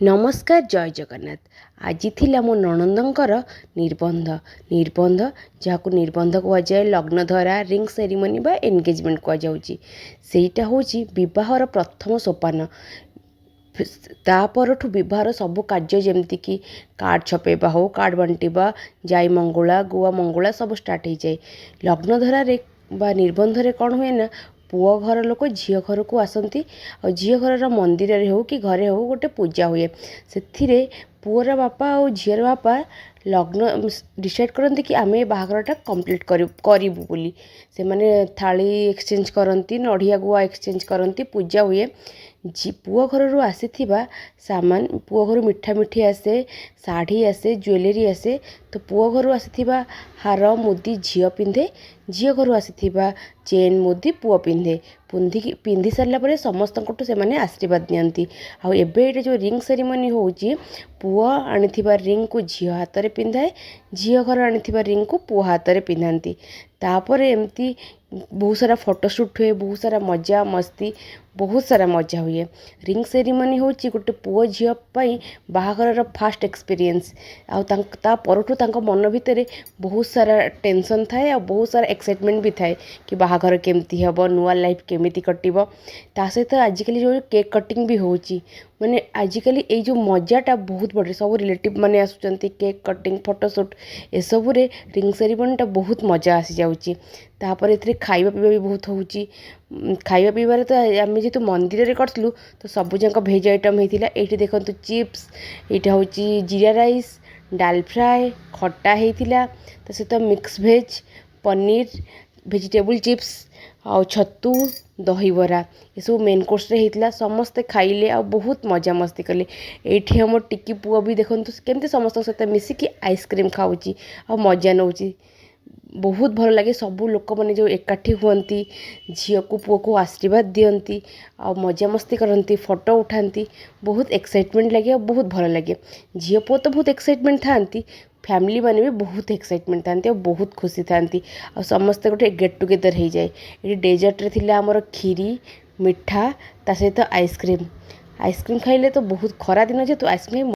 नमस्कार जय जगन्नाथ। आज थिला मो ननंदंकर निबंध जहाँ निबंध कहुए लग्नधरा रिंग सेरिमनी बा एनगेजमेंट कहुच्छी सेटा हूँ बहार प्रथम सोपान। तापरठू बहार सबू कार्य जमीक कार्ड छपेबा हो कार्ड बांटा जाई मंगुला गुआ मंगुला सब स्टार्ट हो जाए। लग्नधरा बा निबंधरे कौन हुए ना पुओ घर लोक झील घर को आसती और झील घर मंदिर हो कि घरे हो गोटे पूजा हुए से पुअर बापा और झीर बापा लग्न डिसाइड करते कि आम बाहाघरटा कंप्लीट करूँ बोली से माने थाली एक्सचेंज करती नड़िया गुआ एक्सचेंज करती पूजा हुए। पुओ घर आसी सामान पुओ घर मिठा मिठी आसे शाढ़ी आसे ज्वेलरी आसे तो पुओ घर आसी हार मुदी झील पिंधे झील घर आसी चेन मुदी पुओ पिंधे पिंधि सारापर समस्त से आशीर्वाद नियंती। आउ एबे जो रिंग सेरिमनी होची पुओ आनी रिंग को झील हाथ में पिंधाए झील घर आनी रिंग को पुओ हाथ में पिंधाती। तापर एमती बहुत सारा फोटोशूट हुए बहुत सारा मजा मस्ती बहुत सारा मजा हुए। रिंग सेरिमनी हूँ गोटे पुओ झील बाहाघर फास्ट एक्सपीरियंस आउ मन भितर बहुत सारा टेंशन थाए और बहुत सारा एक्साइटमेंट भी थाए कि बाहाघर केमती हम नुआ लाइफ केमिति कटिबो। ता सहित आजिकल जो केक कटिंग भी होची माने आजिकल ये जो मजाटा बहुत बढ़े सब रिलेटिव माने आसुचंती केक कटिंग फोटोशूट ए सब रे रिंग सेरिमनीटा बहुत मजा आसी जाउची। तापर एथरे खाइबा पीवा भी बहुत होची खाइबा पीबार तो आम जेहेतु मंदिर रे करथलु तो सबु जाक भेज आइटम होइतिला। एठी देखंतु चिप्स एटा होची जीरा राइस डाल फ्राए खट्टा होइतिला तो सहित मिक्स भेज पनीर वेजिटेबल चिप्स आ छतु दही बरा ये सब मेन कोर्स रे होइतिला। समस्ते खाइले आ बहुत मजा मस्ती कले। एठी हम टिकी पुओ भी देखंतु केमती समस्त सहित मिसिकी आइसक्रीम खाउची आ मजा नउची बहुत भल लगे। सबू लोक मैंने जो एकाठी हुअती झील को पुओ को आशीर्वाद दियंती आ मजा मस्ती करती फोटो उठाती बहुत एक्साइटमेंट लगे और बहुत भल लगे। झील पुओ तो बहुत एक्साइटमेंट थांती फैमिली माने भी बहुत एक्साइटमेंट थांती और बहुत खुशी थांती और समस्ते गोटे गेट टुगेदर हो जाए। ये डेजर्ट रे थिला हमर खीरी मिठा ता सहित आइसक्रीम खाइले तो बहुत खरा दिन जेहेतु आइसक्रीम